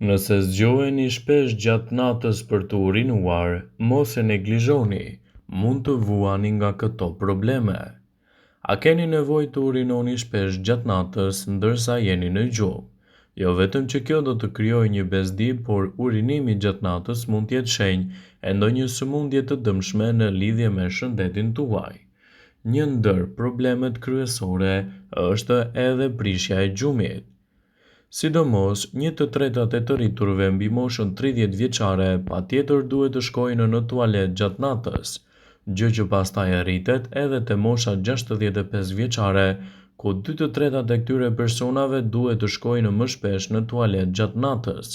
Nëse zgjoheni shpesh gjatë natës për të urinuar, mos e neglizhoni, mund të vuani nga këto probleme. A keni nevojë të urinoni shpesh gjatë natës ndërsa jeni në gjumë? Jo vetëm që kjo do të krijojë një bezdi, por urinimi gjatë natës mund të jetë shenjë e ndonjë sëmundje të dëmshme në lidhje me shëndetin tuaj. Një ndër problemet kryesore është edhe prishja e gjumit. Sidomos, 1/3 e të rriturve mbi moshën 30 vjeçare patjetër duhet të shkojnë në tualet gjatë natës, gjë që pastaj rritet edhe te mosha 65 vjeçare, ku 2/3 e këtyre personave duhet të shkojnë më shpesh në tualet gjatë natës.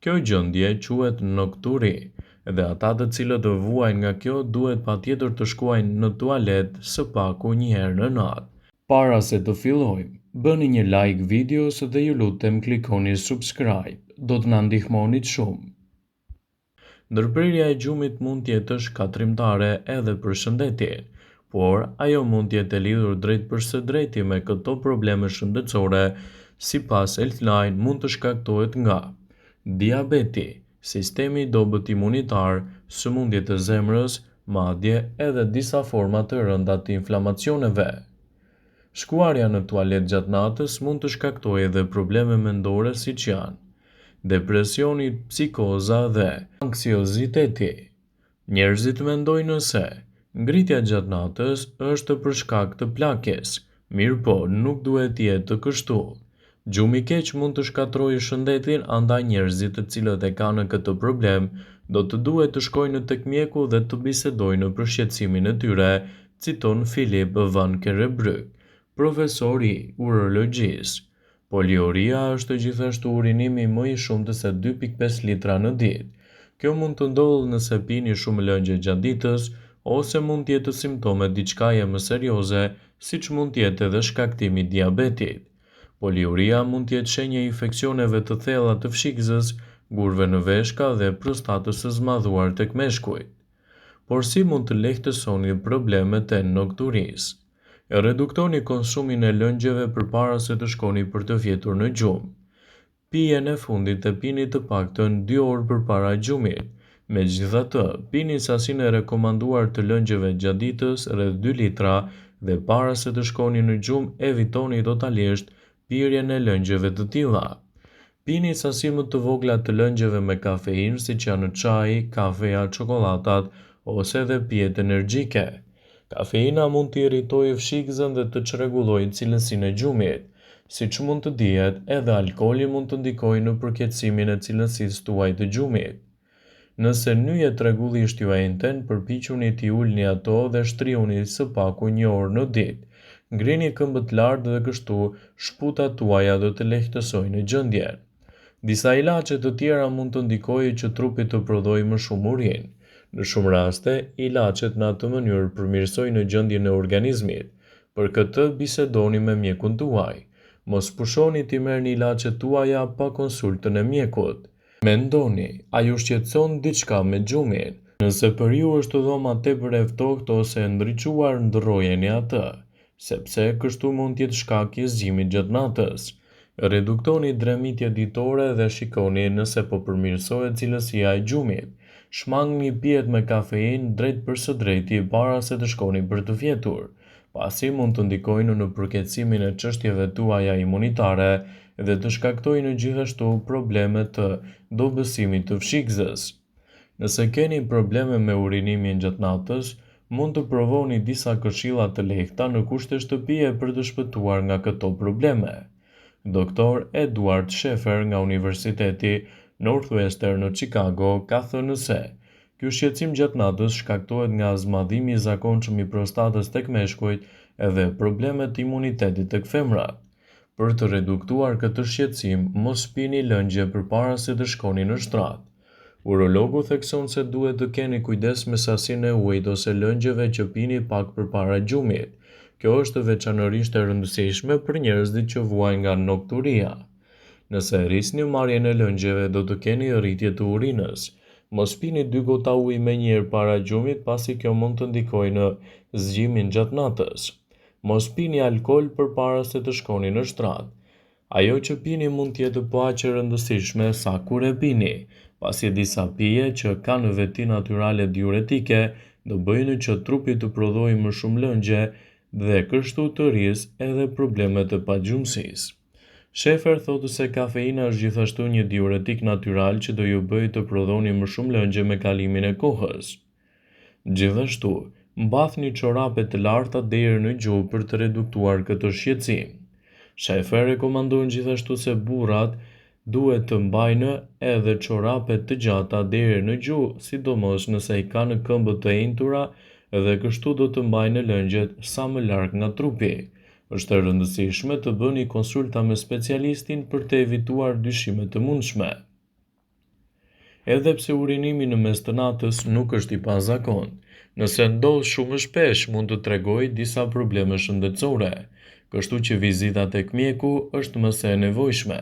Kjo gjendje quhet nokturi, dhe ata të cilët vuajnë nga kjo duhet patjetër të shkojnë në tualet së paku një herë në natë. Para se të fillojmë, bëni një like videos dhe ju lutem klikoni subscribe, do të na ndihmonit shumë. Ndërprerja e gjumit mund të jetë shkatrimtare edhe për shëndetin, por ajo mund të jetë e lidhur drejt për së drejti me këto probleme shëndetësore, sipas Healthline mund të shkaktohet nga diabeti, sistemi i dobët imunitar, sëmundjet e zemrës, madje edhe disa forma të rënda të inflamacioneve. Shkuarja në tualet gjatë natës mund të shkaktojë edhe probleme mendore siç janë depresioni, psikoza dhe anksioziteti. Njerëzit mendojnë se ngritja gjatë natës është për shkak të plakjes, mirëpo nuk duhet të jetë kështu. Gjumi i keq mund të shkatërrojë shëndetin, andaj njerëzit të cilët e kanë këtë problem do të duhet të shkojnë tek mjeku dhe të bisedojnë për shqetësimin e tyre, citon Philip van Kerebryk, profesor i urologjisë. Poliuria është gjithashtu urinimi më i shumtë se 2.5 litra në ditë. Kjo mund të ndodhë nëse pini shumë lëngje gjatë ditës, ose mund të jetë simptome diçkaje më serioze, siç mund të jetë edhe shkaktimi i diabetit. Poliuria mund të jetë shenjë e infeksioneve të thella të fshikëzës, gurve në veshka dhe prostatës së zmadhuar tek meshkujt. Por si mund të lehtësoni problemet e nokturisë? Reduktoni konsumin e lëngjeve përpara se të shkoni për të fjetur në gjumë. Pijen e fundit e pini të paktën 2 orë përpara gjumit. Megjithatë, pini sasinë e rekomanduar të lëngjeve gjatë ditës, rreth 2 litra, dhe para se të shkoni në gjumë evitoni totalisht pirjen e lëngjeve të tilla. Pini sasi më të vogla të lëngjeve me kafeinë, siç janë çaji, kafeja, çokollatat ose edhe pijet energjike. Kafeina mund të irritojë fshikëzën dhe të çrregullojë cilësinë e gjumit. Siç mund të dihet, edhe alkooli mund të ndikojë në përkeqësimin e cilësisë tuaj të gjumit. Nëse nyjet rregullisht juaj intern, përpiquni t'i ulni ato dhe shtrihuni së paku 1 orë në ditë. Ngrini këmbët lart dhe kështu shputat tuaja do të lehtësojnë gjendjen. Disa ilaçe të tjera mund të ndikojë që trupi të prodhojë më shumë urinë. Në shumë raste, ilaçet në atë mënyrë përmirësojnë gjendjen e organizmit. Për këtë bisedoni me mjekun tuaj. Mos pushoni t'i merrni ilaçet tuaja pa konsultën e mjekut. Mendoni, a ju shqetëson diçka me gjumin? Nëse për ju është dhoma tepër e ftohtë ose e ndriçuar, ndrrojeni atë, sepse kështu mund të jetë shkak i zgjimit gjatë natës. Reduktoni dremitjet ditore dhe shikoni nëse po përmirësohet cilësia e gjumit. Shmangni pijet me kafeinë drejt për së drejti para se të shkoni për të fjetur, pasi mund të ndikojnë në përkeqësimin e çështjeve tuaja imunitare dhe të shkaktojnë gjithashtu probleme të dobësimit të fshikëzës. Nëse keni probleme me urinimin gjatë natës, mund të provoni disa këshilla të lehta në kushte shtëpie për të shpëtuar nga këto probleme. Dr. Edward Sheffer nga Universiteti Northwestern në Chicago ka thënë se ky shqetësim gjatë natës shkaktohet nga zmadhimi i zakonshëm i prostatës tek meshkujt edhe problemet të imunitetit tek femrat. Për të reduktuar këtë shqetësim, mos pini lëngje përpara se të shkoni në shtrat. Urologu thekson se duhet të keni kujdes me sasinë e ujit ose lëngjeve që pini pak përpara gjumit. Kjo është veçanërisht e rëndësishme për njerëzit që vuajnë nga nokturia. Nëse rrisni marrjen e lëngjeve, do të keni rritje të urinës. Mos pini 2 gota ujë menjëherë para gjumit, pasi kjo mund të ndikojë në zgjimin gjatë natës. Mos pini alkool përpara se të shkoni në shtrat. Ajo që pini mund t'jetë po aq e rëndësishme sa kur e pini, pasi disa pije që kanë veti natyrale diuretike do bëjnë që trupi të prodhojë më shumë lëngje dhe kështu të rrisë edhe probleme të pagjumësisë. Shefer thotë se kafeina është gjithashtu një diuretik natyral që do ju bëjë të prodhoni më shumë lëngje me kalimin e kohës. Gjithashtu, mbathni çorape të larta deri në gjuhë për të reduktuar këtë shqetësim. Shefer rekomandon gjithashtu se burrat duhet të mbajnë edhe çorape të gjata deri në gjuhë, sidomos nëse i kanë këmbët të enjtura dhe kështu do të mbajnë lëngjet sa më larg nga trupi. Është e rëndësishme të bëni konsulta me specialistin për të evituar dyshime të mundshme. Edhe pse urinimi në mes të natës nuk është i pazakontë, nëse ndodh shumë shpesh mund të tregojë disa probleme shëndetësore, kështu që vizita tek mjeku është më së nevojshme.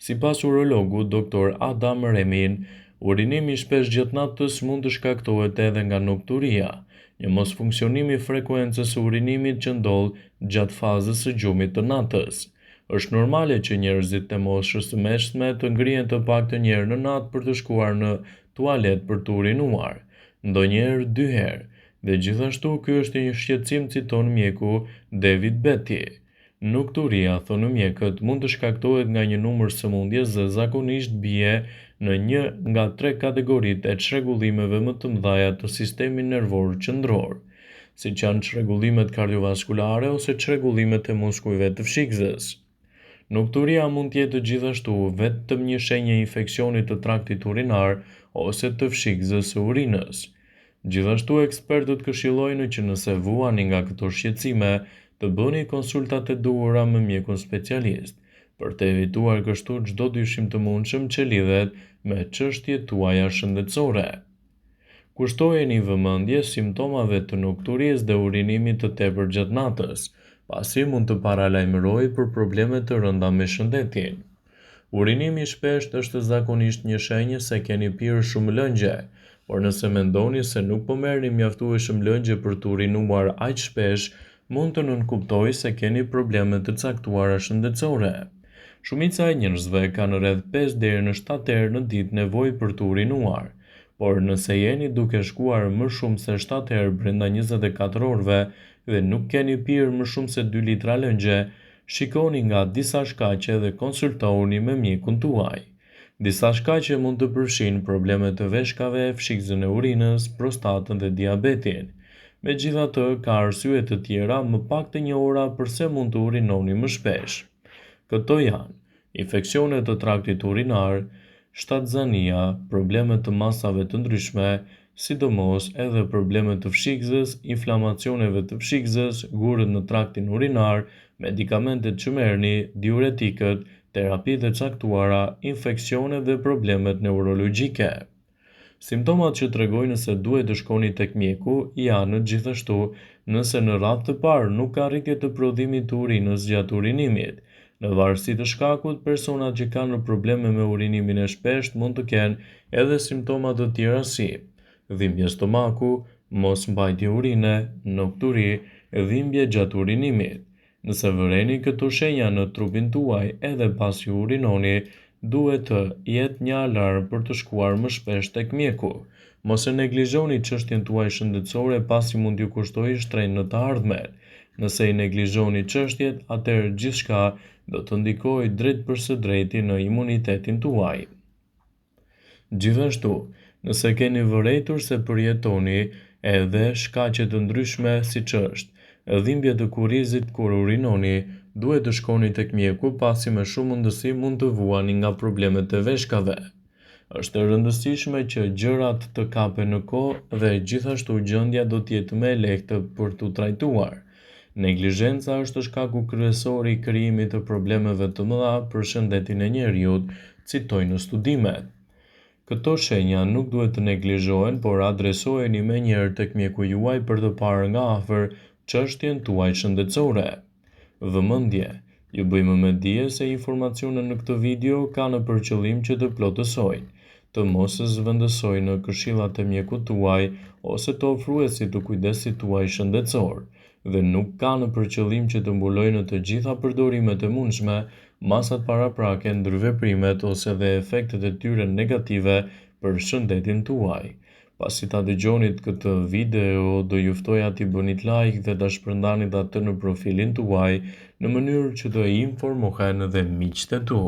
Sipas urologut Dr. Adam Remin, urinimi shpesh gjatë natës mund të shkaktohet edhe nga nokturia, një mosfunksionim i frekuencës së urinimit që ndodh gjatë fazës së gjumit të natës. Është normale që njerëzit të moshës së mesme të ngrihen të paktën një herë në natë për të shkuar në tualet për të urinuar, ndonjëherë 2 herë, dhe gjithashtu ky është një shqetësim, citon mjeku David Betty. Nokturia, thonë mjekët, mund të shkaktohet nga një numër sëmundjes dhe zakonisht bie në një nga 3 kategoritë e çrregullimeve më të mëdha të sistemit nervor qendror, siç janë çrregullimet kardiovaskulare ose çrregullimet e muskujve të fshikëzës. Nokturia mund të jetë gjithashtu vetëm një shenjë e infeksionit të traktit urinar ose të fshikëzës së urinës. Gjithashtu ekspertët këshillojnë që nëse vuani nga këto shqetësime, të bëni konsultat e duhura me mjekun specialist, për të evituar kështu çdo dyshim të mundshëm që lidhet me çështjet tuaja shëndetësore. Kushtojeni vëmendje simptomave të nokturisë dhe urinimit të tepërt gjatë natës, pasi mund të paralajmërojë për probleme të rënda me shëndetin. Urinimi shpesh është zakonisht një shenjë se keni pirë shumë lëngje, por nëse mendoni se nuk po merrni mjaftueshëm lëngje për të urinuar aq shpesh, mund të nënkuptojë se keni probleme të caktuara shëndetësore. Shumica e njerëzve kanë rreth 5 deri në 7 herë në ditë nevojë për të urinuar, por nëse jeni duke shkuar më shumë se 7 herë brenda 24 orëve dhe nuk keni pirë më shumë se 2 litra lëngje, shikoni nga disa shkaqe dhe konsultohuni me mjekun tuaj. Disa shkaqe mund të përfshijnë probleme të veshkave, fshikëzën e urinës, prostatën dhe diabetin. Megjithatë, ka arsye të tjera më pak të njohura pse mund të urinoni më shpesh. Këto janë infeksione të traktit urinar, shtatzania, probleme të masave të ndryshme, sidomos edhe probleme të fshikëzës, inflamacioneve të fshikëzës, gurët në traktin urinar, medikamentet që merrni, diuretikët, terapitë e caktuara, infeksione dhe problemet neurologjike. Simptomat që tregojnë se duhet të shkoni tek mjeku janë gjithashtu nëse në radhë të parë nuk ka rritje të prodhimit të urinës gjatë urinimit. Në varësi të shkakut, personat që kanë probleme me urinimin e shpeshtë mund të kenë edhe simptoma të tjera si dhimbje stomaku, mos mbajtje urine, nokturi, dhimbje gjatë urinimit. Nëse vëreni këto shenja në trupin tuaj edhe pasi urinoni, duhet të jetë një alarm për të shkuar më shpesh tek mjeku. Mos e neglizhoni çështjen tuaj shëndetësore pasi mund t'ju kushtojë shtrenjtë në të ardhmen. Nëse i neglizhoni çështjet, atëherë gjithçka do të ndikojë drejt për së drejti në imunitetin tuaj. Gjithashtu, nëse keni vërejtur se përjetoni edhe shkaqe të ndryshme siç është dhimbje të kurrizit kur urinoni, duhet të shkoni tek mjeku pasi me shumë mundësi mund të vuani nga problemet e veshkave. Është e rëndësishme që gjërat të kapen në kohë dhe gjithashtu gjendja do të jetë më e lehtë për t'u trajtuar. Neglizhenca është shkaku kryesor i krijimit të problemeve të mëdha për shëndetin e njerëzit, citojnë studimet. Këto shenja nuk duhet të neglizhohen, por adresoheni menjëherë tek mjeku juaj për të parë nga afër çështjen tuaj shëndetësore. Vëmendje. Ju bëjmë me dije se informacionet në këtë video kanë për qëllim që të plotësojnë, të mos zhvendësojnë në këshillat e mjekut tuaj ose të ofruesit të kujdesit tuaj shëndetësor, dhe nuk kanë për qëllim që të mbulojnë të gjitha përdorimet e mundshme masat paraprake, ndërveprimet ose dhe efektet e tyre negative për shëndetin tuaj. Pasi ta dëgjonit këtë video, do juftoja t'i bënit like dhe ta shpërndanit atë në profilin tuaj në mënyrë që të informohen dhe miqtë e tu.